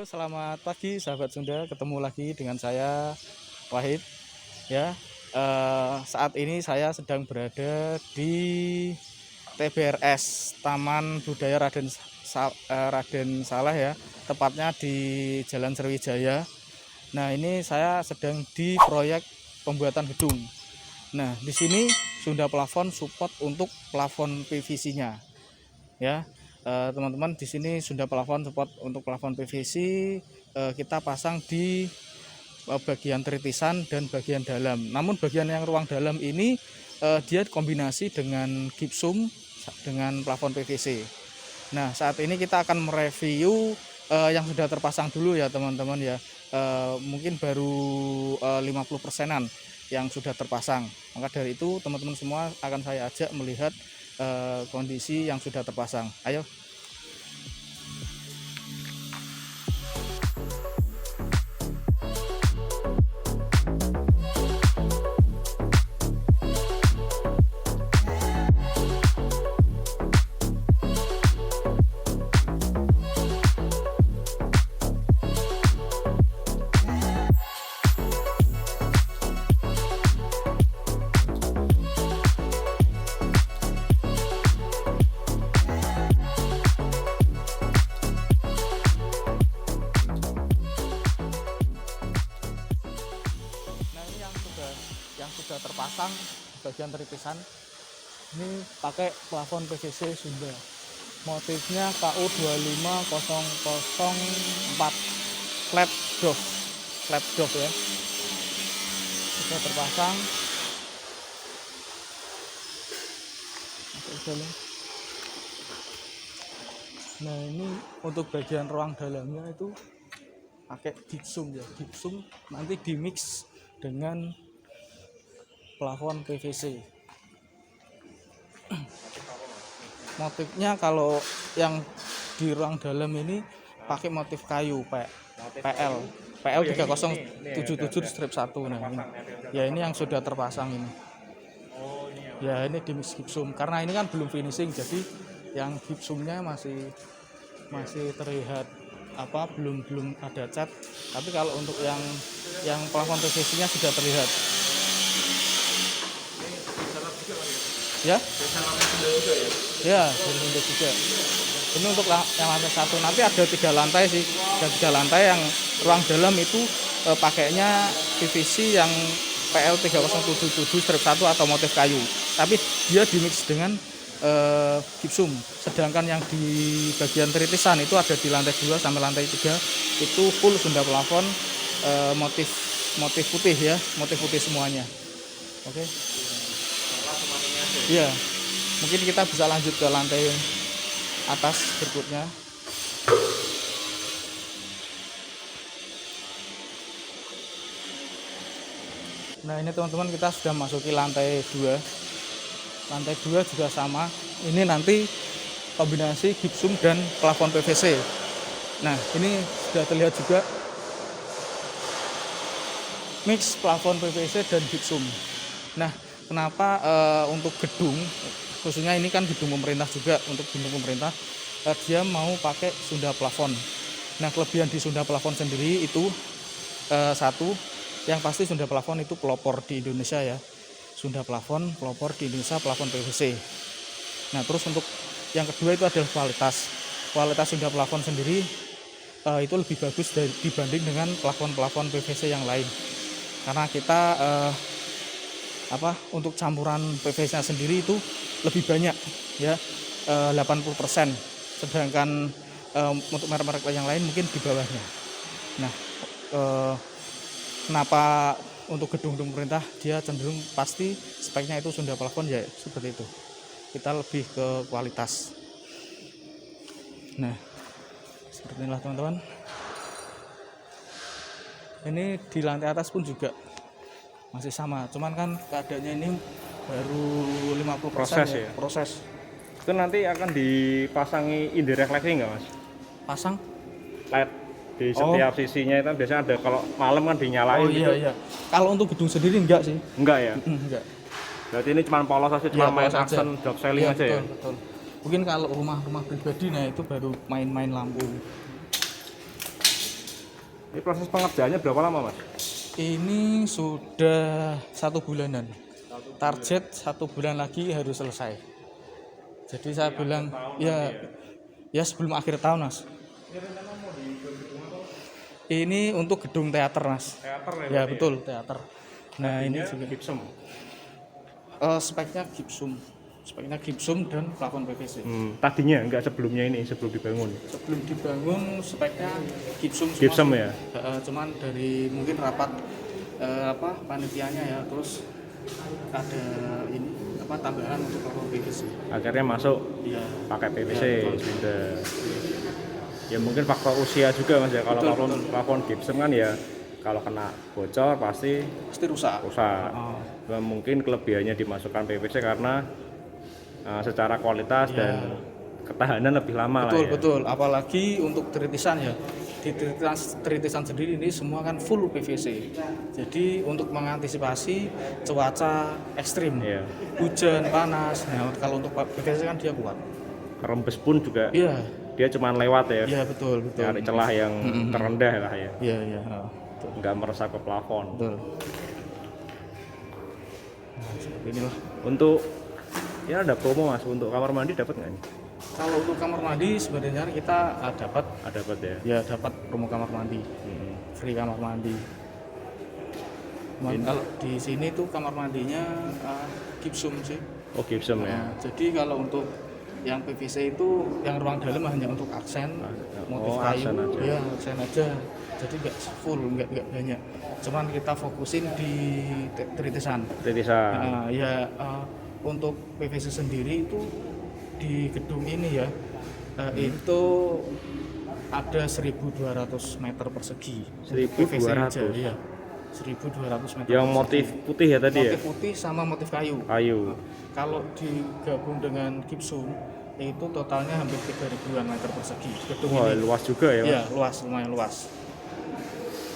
Halo, selamat pagi sahabat Sunda. Ketemu lagi dengan saya Wahid. Ya, saat ini saya sedang berada di TBRS Taman Budaya Raden Saleh ya, tepatnya di Jalan Sriwijaya. Nah, ini saya sedang di proyek pembuatan gedung. Nah, di sini Sunda Plafon support untuk plafon PVC-nya. Ya, teman-teman, di sini Sunda Plafon support untuk plafon PVC. Kita pasang di bagian tritisan dan bagian dalam. Namun bagian yang ruang dalam ini dia kombinasi dengan gipsum dengan plafon PVC. Nah, saat ini kita akan mereview yang sudah terpasang dulu ya teman-teman ya. Mungkin baru 50%-an yang sudah terpasang. Maka dari itu teman-teman semua akan saya ajak melihat kondisi yang sudah terpasang. Ayo. Yang sudah terpasang bagian tritisan ini pakai plafon PVC Sunda, motifnya KU 25004 flat dove ya, sudah terpasang. Nah, ini untuk bagian ruang dalamnya itu pakai gipsum ya, gipsum nanti dimix dengan plafon PVC. Motifnya kalau yang di ruang dalam ini pakai motif kayu PL 3077/1. Nah, ini. Ya, ini yang sudah terpasang ini. Ya, ini di mix gipsum karena ini kan belum finishing, jadi yang gipsumnya masih terlihat belum ada cat. Tapi kalau untuk yang plafon PVC-nya sudah terlihat. Ya, ya Sunda juga. Ini untuk yang lantai 1. Nanti ada 3 lantai sih. Ada 3 lantai yang ruang dalam itu pakainya PVC yang PL 3077/1 atau motif kayu. Tapi dia dimix dengan gipsum. Sedangkan yang di bagian tritisan itu ada di lantai 2 sampai lantai 3 itu full Sunda Plafon motif putih ya, motif putih semuanya. Oke. Iya, mungkin kita bisa lanjut ke lantai atas berikutnya. Nah, ini teman-teman, kita sudah masuki lantai 2. Lantai 2 juga sama. Ini nanti kombinasi gipsum dan plafon PVC. Nah, ini sudah terlihat juga mix plafon PVC dan gipsum. Nah, kenapa untuk gedung, khususnya ini kan gedung pemerintah juga, untuk gedung pemerintah dia mau pakai Sunda Plafon. Nah, kelebihan di Sunda Plafon sendiri itu satu, yang pasti Sunda Plafon itu pelopor di Indonesia ya. Sunda Plafon pelopor di Indonesia plafon PVC. Nah, terus untuk yang kedua itu adalah kualitas Sunda Plafon sendiri itu lebih bagus dibanding dengan plafon PVC yang lain. Karena kita untuk campuran PVC-nya sendiri itu lebih banyak ya, 80%, sedangkan untuk merek-merek yang lain mungkin di bawahnya. Nah, kenapa untuk gedung-gedung pemerintah dia cenderung pasti speknya itu Sunda Plafon ya, seperti itu. Kita lebih ke kualitas. Nah, seperti inilah teman-teman. Ini di lantai atas pun juga masih sama, cuman kan keadaannya ini baru 50% ya. Proses. Itu nanti akan dipasangi indirect lighting nggak, Mas? Pasang LED di setiap sisinya itu biasanya ada, kalau malam kan dinyalain. Oh iya, iya. Kalau untuk gedung sendiri enggak sih? Enggak ya? Enggak. Berarti ini cuma polos aja, cuma main aksen drop selling aja betul, ya? Betul. Mungkin kalau rumah pribadi, nah itu baru main-main lampu. Ini proses pengerjaannya berapa lama, Mas? Ini sudah 1 bulanan. Target 1 bulan lagi harus selesai. Jadi saya bilang ya sebelum akhir tahun, Mas. Ini untuk gedung teater, Mas. Teater Ya betul, teater. Nah ini juga gypsum. speknya gipsum dan plafon PVC. Tadinya enggak sebelumnya ini, sebelum dibangun. Sebelum dibangun speknya gipsum semua. Gypsum ya. Cuman dari mungkin rapat panitianya ya, terus ada ini tambahan untuk plafon PVC. Akhirnya masuk pakai PVC sudah. Ya mungkin faktor usia juga, Mas ya. Kalau plafon gypsum kan ya kalau kena bocor pasti rusak. Mungkin kelebihannya dimasukkan PVC karena secara kualitas dan ketahanan lebih lama lah ya. Betul. Apalagi untuk tritisan ya. Di tritisan sendiri ini semua kan full PVC. Jadi untuk mengantisipasi cuaca ekstrim, hujan, panas. Nah, kalau untuk PVC kan dia kuat. Rembes pun juga. Dia cuma lewat ya. Iya, betul. Cari celah yang terendah lah ya. Iya. Nggak meresap ke plafon. Betul. Nah, seperti inilah. Untuk ya ada promo, Mas, untuk kamar mandi dapat nggak nih? Kalau untuk kamar mandi sebenarnya kita dapat ya. Ya dapat promo kamar mandi. Free kamar mandi. Kalau di sini tuh kamar mandinya gipsum sih. Oh, gipsum ya. Jadi kalau untuk yang PVC itu yang ruang dalam hanya untuk aksen, motif kayu. Aksen aja. Jadi nggak full, nggak banyak. Cuman kita fokusin di tritisan. Untuk PVC sendiri itu di gedung ini ya, itu ada 1.200 meter persegi. 1.200? Iya, 1.200 meter yang motif putih ya tadi motif putih sama motif kayu. Kalau digabung dengan gipsum itu totalnya hampir 3.000-an meter persegi gedung ini. Luas juga ya, Mas? Iya, lumayan luas.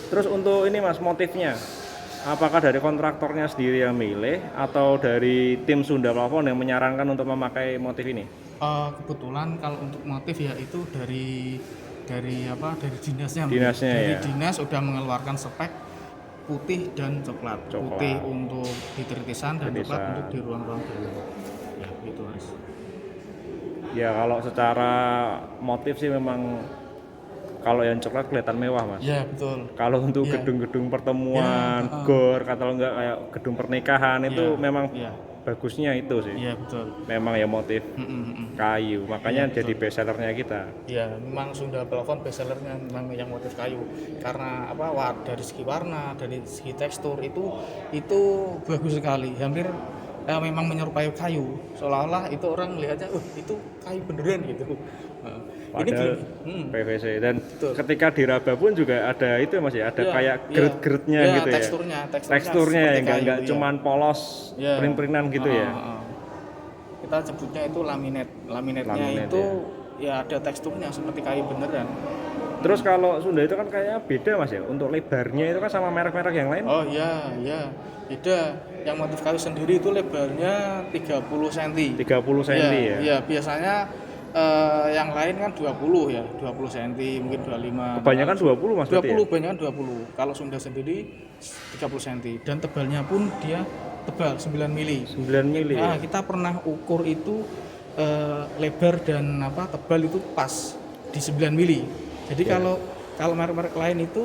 Terus untuk ini, Mas, motifnya apakah dari kontraktornya sendiri yang milih atau dari tim Sunda Plafon yang menyarankan untuk memakai motif ini? Kebetulan kalau untuk motif ya itu dari dinasnya. Dinas sudah mengeluarkan spek putih dan coklat. Putih untuk di tritisan dan coklat untuk di ruang-ruang dalam. Ya, gitu, Mas. Ya, kalau secara motif sih memang kalau yang coklat kelihatan mewah, Mas. Ya, betul. Kalau untuk gedung-gedung pertemuan, gor, atau enggak kayak gedung pernikahan itu memang bagusnya itu sih. Iya, betul. Memang ya motif kayu, makanya jadi best sellernya kita. Iya, memang Sunda Plafon best sellernya memang yang motif kayu. Karena dari segi warna, dari segi tekstur itu bagus sekali. Hampir memang menyerupai kayu. Seolah-olah itu orang melihatnya, itu kayu beneran gitu. Padahal PVC dan ketika diraba pun juga ada itu, Mas ya, ada kayak geret-geretnya gitu ya. Teksturnya yang enggak cuman polos, pring-pringan gitu ya. Kita sebutnya itu laminatnya itu ya ada teksturnya seperti kayu beneran. Terus kalau Sunda itu kan kayaknya beda, Mas ya, untuk lebarnya itu kan sama merek-merek yang lain. Oh iya, beda. Yang motif kayu sendiri itu lebarnya 30 cm. 30 cm ya? Iya, biasanya yang lain kan 20 cm, mungkin 25. Kebanyakan 20, Mas? 20, kebanyakan 20. Kalau Sunda sendiri 30 cm dan tebalnya pun dia tebal 9 mili. 9 mili. Nah, kita pernah ukur itu lebar dan tebal itu pas di 9 mili. Jadi kalau merek-merek lain itu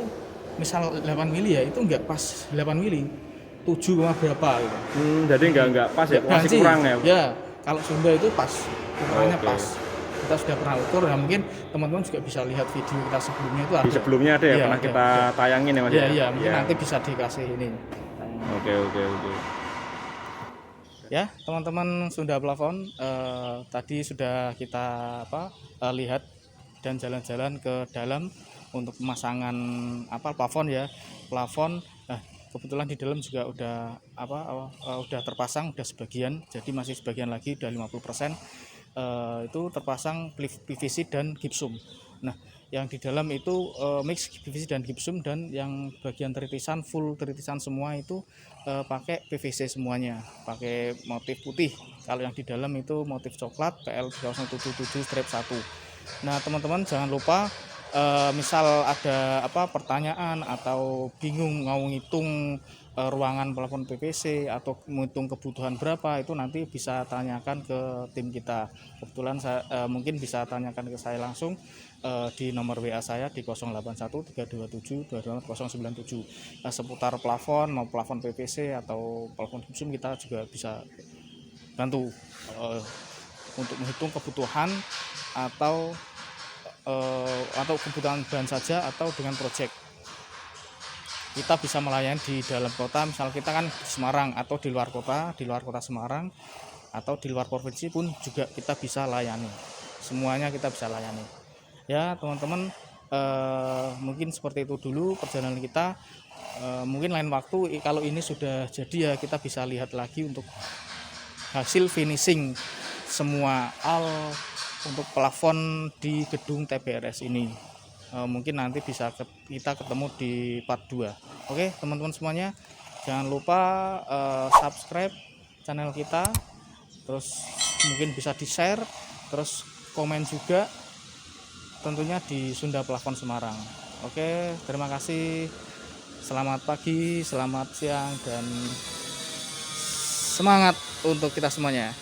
misal 8 mili ya, itu enggak pas 8 mili. 7, berapa gitu. Jadi enggak pas ya, masih kurang ya. Ya, kalau Sunda itu pas, ukurannya pas. Kita sudah pernah ukur, ya mungkin teman-teman juga bisa lihat video kita sebelumnya itu ada. Di sebelumnya ada ya, pernah kita tayangin ya, Mas. Iya, mungkin nanti bisa dikasih ini. Oke. Ya, teman-teman Sunda Plafon, tadi sudah kita lihat dan jalan-jalan ke dalam untuk pemasangan plafon ya. Plafon kebetulan di dalam juga udah terpasang, udah sebagian, jadi masih sebagian lagi, udah 50%. Itu terpasang PVC dan gipsum. Nah, yang di dalam itu mix PVC dan gipsum, dan yang bagian tritisan full tritisan semua itu pakai PVC semuanya, pakai motif putih. Kalau yang di dalam itu motif coklat PL 2177 strip 1. Nah, teman-teman jangan lupa misal ada pertanyaan atau bingung mau ngitung ruangan plafon PVC atau menghitung kebutuhan berapa, itu nanti bisa tanyakan ke tim kita. Kebetulan saya mungkin bisa tanyakan ke saya langsung di nomor WA saya di 081327224097. Seputar plafon, mau plafon PVC atau plafon gypsum, kita juga bisa bantu untuk menghitung kebutuhan atau kebutuhan bahan saja atau dengan proyek. Kita bisa melayani di dalam kota, misal kita kan di Semarang atau di luar kota Semarang atau di luar provinsi pun juga kita bisa layani. Semuanya kita bisa layani. Ya teman-teman, mungkin seperti itu dulu perjalanan kita. Mungkin lain waktu kalau ini sudah jadi ya kita bisa lihat lagi untuk hasil finishing semua untuk plafon di gedung TPRS ini. Mungkin nanti bisa kita ketemu di part 2. Oke teman-teman semuanya, jangan lupa subscribe channel kita, terus mungkin bisa di share, terus komen juga tentunya di Sunda Plafon Semarang. Oke, terima kasih, selamat pagi, selamat siang, dan semangat untuk kita semuanya.